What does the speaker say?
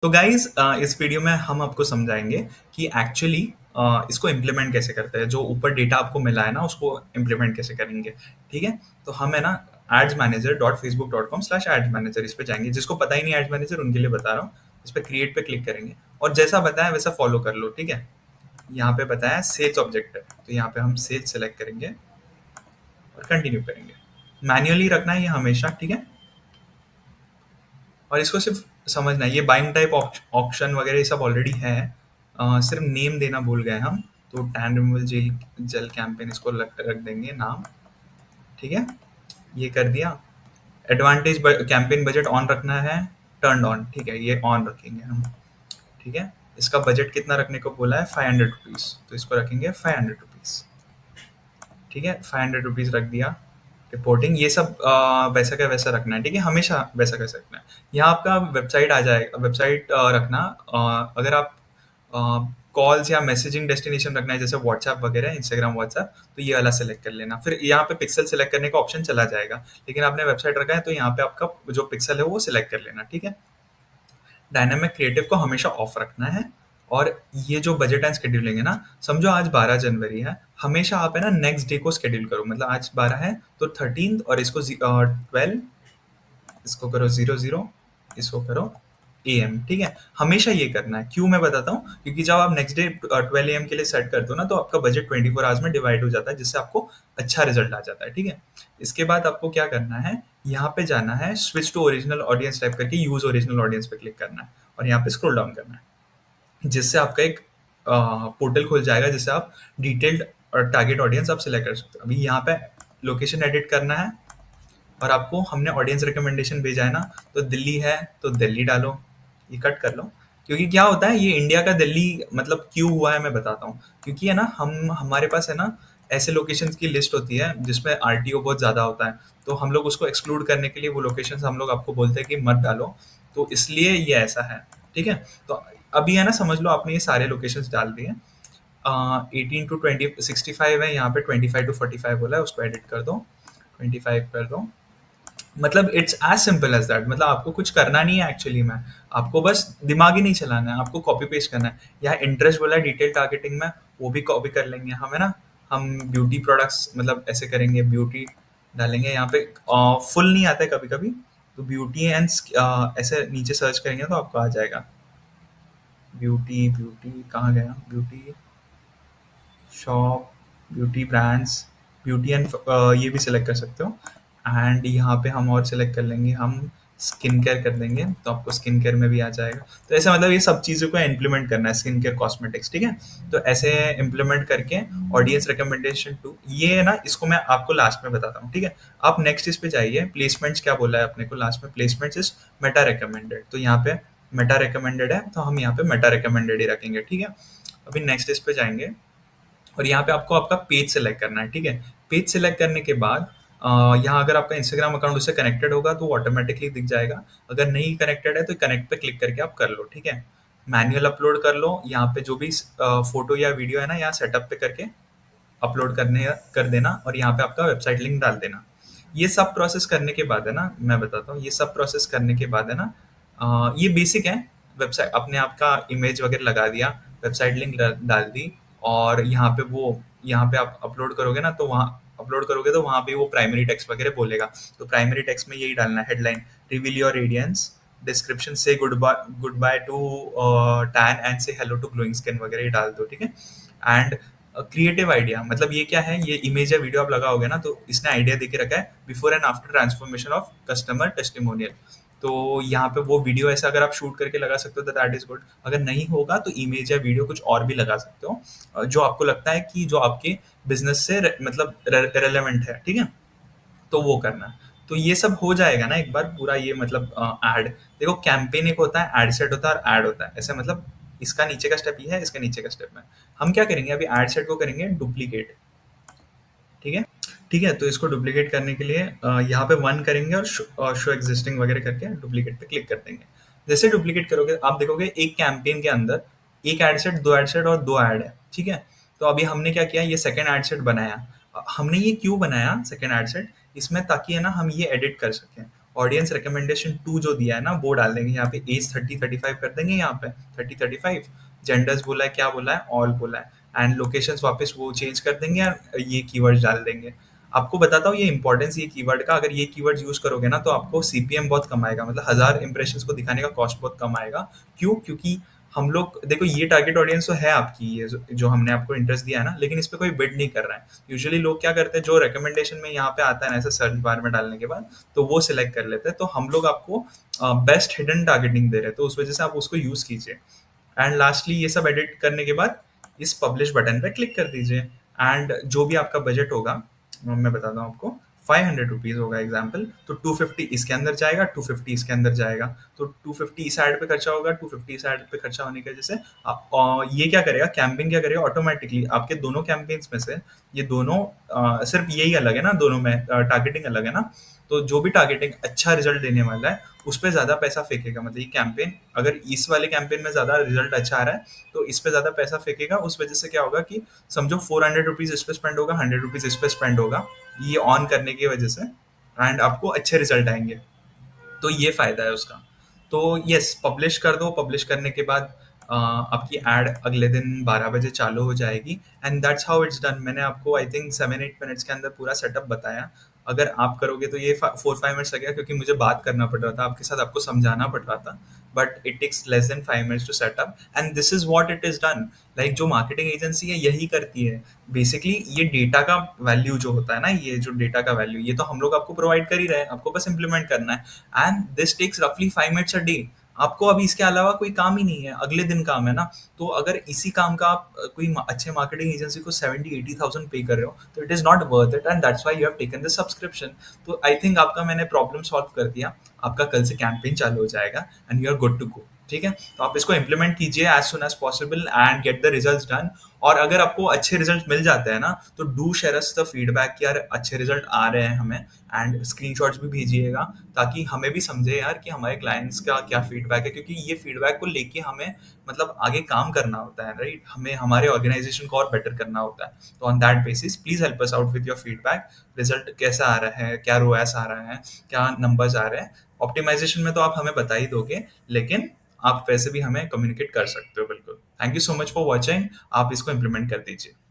तो गाइज इस वीडियो में हम आपको समझाएंगे कि एक्चुअली इसको इम्प्लीमेंट कैसे करते हैं। जो ऊपर डेटा आपको मिला है ना, उसको इम्प्लीमेंट कैसे करेंगे। ठीक है, तो हम है ना adsmanager.facebook.com/ads मैनेजर इस पे जाएंगे। जिसको पता ही नहीं एड्स मैनेजर, उनके लिए बता रहा हूँ। इस पे क्रिएट पे क्लिक करेंगे और जैसा बताया वैसा फॉलो कर लो। ठीक है, यहाँ पे बताया सेल्स ऑब्जेक्टिव, तो यहाँ पे हम सेल्स सेलेक्ट करेंगे और कंटिन्यू करेंगे। मैन्युअली रखना है ये हमेशा, ठीक है। और इसको सिर्फ समझना है, ये बाइंग टाइप ऑप्शन वगैरह ये सब ऑलरेडी है। सिर्फ नेम देना भूल गए हम, तो tan removal gel gel campaign इसको रख देंगे नाम। ठीक है, ये कर दिया। एडवांटेज कैंपेन बजट ऑन रखना है, टर्न ऑन। ठीक है, ये ऑन रखेंगे हम। ठीक है, इसका बजट कितना रखने को बोला है, 500 रुपीज़, तो इसको रखेंगे 500 रुपीज़। ठीक है, 500 रुपीज़ रख दिया। रिपोर्टिंग ये सब वैसा का वैसा रखना है। ठीक है, हमेशा वैसा कैसे रखना है। यहाँ आपका वेबसाइट आ जाएगा, वेबसाइट रखना। अगर आप कॉल्स या मैसेजिंग डेस्टिनेशन रखना है जैसे व्हाट्सएप वगैरह, इंस्टाग्राम, व्हाट्सएप, तो ये वाला सेलेक्ट कर लेना। फिर यहाँ पे पिक्सल सेलेक्ट करने का ऑप्शन चला जाएगा, लेकिन आपने वेबसाइट रखा है तो यहाँ पे आपका जो पिक्सल है वो सिलेक्ट कर लेना। ठीक है, डायनामिक क्रिएटिव को हमेशा ऑफ रखना है। और ये जो बजट एंड शेड्यूलिंग है ना, समझो आज 12 जनवरी है, हमेशा आप है ना नेक्स्ट डे को शेड्यूल करो। मतलब आज 12 है तो 13 और इसको 12, इसको करो 00, इसको करो AM। ठीक है, हमेशा ये करना है। क्यों, मैं बताता हूँ। क्योंकि जब आप नेक्स्ट डे 12 AM के लिए सेट करते हो ना, तो आपका बजट 24 आवर्स में डिवाइड हो जाता है, जिससे आपको अच्छा रिजल्ट आ जाता है। ठीक है, इसके बाद आपको क्या करना है, यहाँ पे जाना है, switch to original audience type करके यूज ओरिजिनल ऑडियंस पे क्लिक करना है और यहाँ पे स्क्रॉल डाउन करना है, जिससे आपका एक पोर्टल खुल जाएगा, जिससे आप डिटेल्ड और टारगेट ऑडियंस आप सिलेक्ट कर सकते हो। अभी यहाँ पे लोकेशन एडिट करना है और आपको हमने ऑडियंस रिकमेंडेशन भेजा है ना, तो दिल्ली है तो दिल्ली डालो। ये कट कर लो, क्योंकि क्या होता है, ये इंडिया का दिल्ली मतलब क्यों हुआ है मैं बताता हूँ। क्योंकि है ना, हमारे पास है ना ऐसे लोकेशंस की लिस्ट होती है जिसमें RTO बहुत ज़्यादा होता है, तो हम लोग उसको एक्सक्लूड करने के लिए वो लोकेशंस हम लोग आपको बोलते हैं कि मत डालो, तो इसलिए ये ऐसा है। ठीक है, तो अभी है ना, समझ लो आपने ये सारे लोकेशंस डाल दिए। 18 to 65 है, यहाँ पे 25 to 45 बोला है, उसको एडिट कर दो, 25 कर दो। मतलब it's as simple as that. मतलब आपको कुछ करना नहीं है एक्चुअली में, आपको बस दिमाग ही नहीं चलाना है, आपको कॉपी पेस्ट करना है। यहाँ इंटरेस्ट बोला है डिटेल टारगेटिंग में, वो भी कॉपी कर लेंगे हम, है ना। हम ब्यूटी प्रोडक्ट्स मतलब ऐसे करेंगे, ब्यूटी डालेंगे यहाँ पे। फुल नहीं आता है कभी कभी, तो ब्यूटी एंड ऐसे नीचे सर्च करेंगे तो आपको आ जाएगा। ब्यूटी ब्यूटी कहाँ गया, beauty shop, beauty brands, beauty and ये भी सिलेक्ट कर सकते हो। एंड यहाँ पे हम और सिलेक्ट कर लेंगे, हम स्किन केयर कर देंगे, तो आपको स्किन केयर में भी आ जाएगा। तो ऐसा मतलब ये सब चीज़ों को इम्प्लीमेंट करना है, स्किन केयर, कॉस्मेटिक्स। ठीक है, तो ऐसे इम्प्लीमेंट करके ऑडियंस रिकमेंडेशन टू, ये है ना, इसको मैं आपको लास्ट में बताता हूँ। ठीक है, आप नेक्स्ट इस पे जाइए। प्लेसमेंट्स क्या बोला है अपने को लास्ट में, प्लेसमेंट्स इज मेटा रिकमेंडेड, तो यहाँ पे मेटा रिकमेंडेड है, तो हम यहाँ पे मेटा रिकमेंडेड ही रखेंगे। ठीक है, अभी नेक्स्ट इस पे जाएंगे और यहाँ पे आपको आपका पेज सेलेक्ट करना है। ठीक है, पेज सेलेक्ट करने के बाद यहाँ अगर आपका इंस्टाग्राम अकाउंट उससे कनेक्टेड होगा तो ऑटोमेटिकली दिख जाएगा। अगर नहीं कनेक्टेड है तो कनेक्ट पे क्लिक करके आप कर लो। ठीक है, मैनुअल अपलोड कर लो। यहाँ पे जो भी फोटो या वीडियो है ना, यहाँ सेटअप पे करके अपलोड कर देना और यहाँ पे आपका वेबसाइट लिंक डाल देना। ये सब प्रोसेस करने के बाद है ना, मैं बताता हूँ, ये सब प्रोसेस करने के बाद है ना, ये बेसिक है। वेबसाइट अपने आप का इमेज वगैरह लगा दिया, वेबसाइट लिंक डाल दी, और यहाँ पे आप अपलोड करोगे ना, तो वहाँ पे वो प्राइमरी टेक्स्ट वगैरह बोलेगा। तो प्राइमरी टेक्स्ट में यही डालना है, headline, reveal your radiance, description say goodbye to tan and say hello to glowing skin वगैरह ये डाल दो। ठीक है, एंड क्रिएटिव आइडिया, मतलब ये क्या है, ये इमेज या वीडियो आप लगाओगे ना, तो इसने आइडिया देके रखा है, before and after transformation of customer testimonial. तो यहाँ पे वो वीडियो ऐसा अगर आप शूट करके लगा सकते हो तो दैट इज गुड। अगर नहीं होगा तो इमेज या वीडियो कुछ और भी लगा सकते हो, जो आपको लगता है कि जो आपके बिजनेस से मतलब रेलेवेंट है। ठीक है, तो वो करना है। तो ये सब हो जाएगा ना एक बार पूरा, ये मतलब एड, देखो कैंपेन एक होता है, एड सेट होता है और एड होता है, ऐसे मतलब इसका नीचे का स्टेप ये है, इसका नीचे का स्टेप है। हम क्या करेंगे, अभी एड सेट को करेंगे डुप्लीकेट। ठीक है, ठीक है, तो इसको डुप्लीकेट करने के लिए यहाँ पे 1 करेंगे और शो एग्जिस्टिंग वगैरह करके डुप्लीकेट पे क्लिक कर देंगे। जैसे डुप्लीकेट करोगे आप देखोगे एक कैंपेन के अंदर एक एड सेट, 2 एड सेट और 2 एड है। ठीक है, तो अभी हमने क्या किया, ये सेकंड एड सेट बनाया। हमने ये क्यों बनाया सेकंड एड सेट, इसमें ताकि है ना हम ये एडिट कर सकें। ऑडियंस रिकमेंडेशन 2 जो दिया है ना वो डाल देंगे यहाँ पे, एज 30-35 कर देंगे यहाँ पे, 30-35, जेंडर्स बोला है, क्या बोला है, ऑल बोला है, एंड लोकेशंस वापस वो चेंज कर देंगे और ये कीवर्ड्स डाल देंगे। आपको बताता हूँ ये इंपॉर्टेंस ये कीवर्ड का, अगर ये कीवर्ड्स यूज करोगे ना तो आपको सीपीएम बहुत कम आएगा, मतलब 1000 इंप्रेशंस को दिखाने का कॉस्ट बहुत कम आएगा। क्यों? क्योंकि हम लोग देखो ये टारगेट ऑडियंस तो है आपकी, ये जो हमने आपको इंटरेस्ट दिया है ना, लेकिन इस पे कोई बिड नहीं कर रहा है। यूजुअली लोग क्या करते हैं, जो रिकमेंडेशन में यहाँ पे आता है ना ऐसे सर्च बार में डालने के बाद, तो वो सिलेक्ट कर लेते हैं। तो हम लोग आपको बेस्ट हिडन टारगेटिंग दे रहे हैं, तो उस वजह से आप उसको यूज कीजिए। एंड लास्टली ये सब एडिट करने के बाद इस पब्लिश बटन पे क्लिक कर दीजिए, एंड जो भी आपका बजट होगा मैं बताता हूँ आपको, 500 रुपीज होगा एग्जाम्पल, तो 250 इसके अंदर जाएगा, 250 इसके अंदर जाएगा, तो 250 इस एड पे खर्चा होगा, 250 इस एड पे खर्चा होने की वजह से ये क्या करेगा, कैंपेन क्या करेगा, ऑटोमेटिकली आपके दोनों कैंपेन्स में से ये दोनों सिर्फ यही अलग है ना, दोनों में टारगेटिंग अलग है ना, तो जो भी टारगेटिंग अच्छा रिजल्ट देने वाला है उस पर ज्यादा पैसा फेंकेगा। मतलब ये कैंपेन अगर इस वाले कैंपेन में ज्यादा रिजल्ट अच्छा आ रहा है तो इस पे ज्यादा पैसा फेंकेगा, उस वजह से क्या होगा कि समझो 400 रुपीज इस पे स्पेंड होगा, 100 रुपीज इस पे स्पेंड होगा, ये ऑन करने की वजह से, एंड आपको अच्छे रिजल्ट आएंगे। तो ये फायदा है उसका। तो यस, पब्लिश कर दो, पब्लिश करने के बाद आपकी एड अगले दिन 12 बजे चालू हो जाएगी, and that's how it's done. मैंने आपको आई थिंक 7-8 मिनट्स के अंदर पूरा सेटअप बताया। अगर आप करोगे तो ये 4-5 मिनट्स लगेगा, क्योंकि मुझे बात करना पड़ रहा था आपके साथ, आपको समझाना पड़ रहा था, but it takes less than 5 minutes to set up, and this is what it is done. Like जो मार्केटिंग एजेंसी है यही करती है बेसिकली। ये डेटा का वैल्यू जो होता है ना, ये जो डेटा का वैल्यू, ये तो हम लोग आपको प्रोवाइड कर ही रहे हैं, आपको बस इंप्लीमेंट करना है, एंड दिस टेक्स रफली 5 मिनट्स अ डे। आपको अभी इसके अलावा कोई काम ही नहीं है, अगले दिन काम है ना। तो अगर इसी काम का आप कोई अच्छे मार्केटिंग एजेंसी को 70-80 थाउजेंड पे कर रहे हो तो it is not worth it, and that's why you have taken the subscription. तो आई थिंक आपका मैंने प्रॉब्लम सॉल्व कर दिया। आपका कल से कैंपेन चालू हो जाएगा and you are good to go. ठीक है, तो आप इसको इम्प्लीमेंट कीजिए as soon as possible and get the result done. और अगर आपको अच्छे रिजल्ट मिल जाते हैं ना तो do share us the feedback कि यार अच्छे रिजल्ट आ रहे हैं हमें, एंड स्क्रीनशॉट्स भी भेजिएगा, ताकि हमें भी समझे यार कि हमारे क्लाइंट्स का क्या फीडबैक है, क्योंकि ये फीडबैक को लेके हमें मतलब आगे काम करना होता है, राइट। हमें हमारे ऑर्गेनाइजेशन को और बेटर करना होता है। तो on that basis please help us out with your feedback. Result कैसा आ रहा है, क्या रोएस आ रहा है, क्या नंबर्स आ रहे हैं। ऑप्टिमाइजेशन में तो आप हमें बता ही दोगे, लेकिन आप वैसे भी हमें कम्युनिकेट कर सकते हो। बिल्कुल, thank you so much for watching. आप इसको इम्प्लीमेंट कर दीजिए।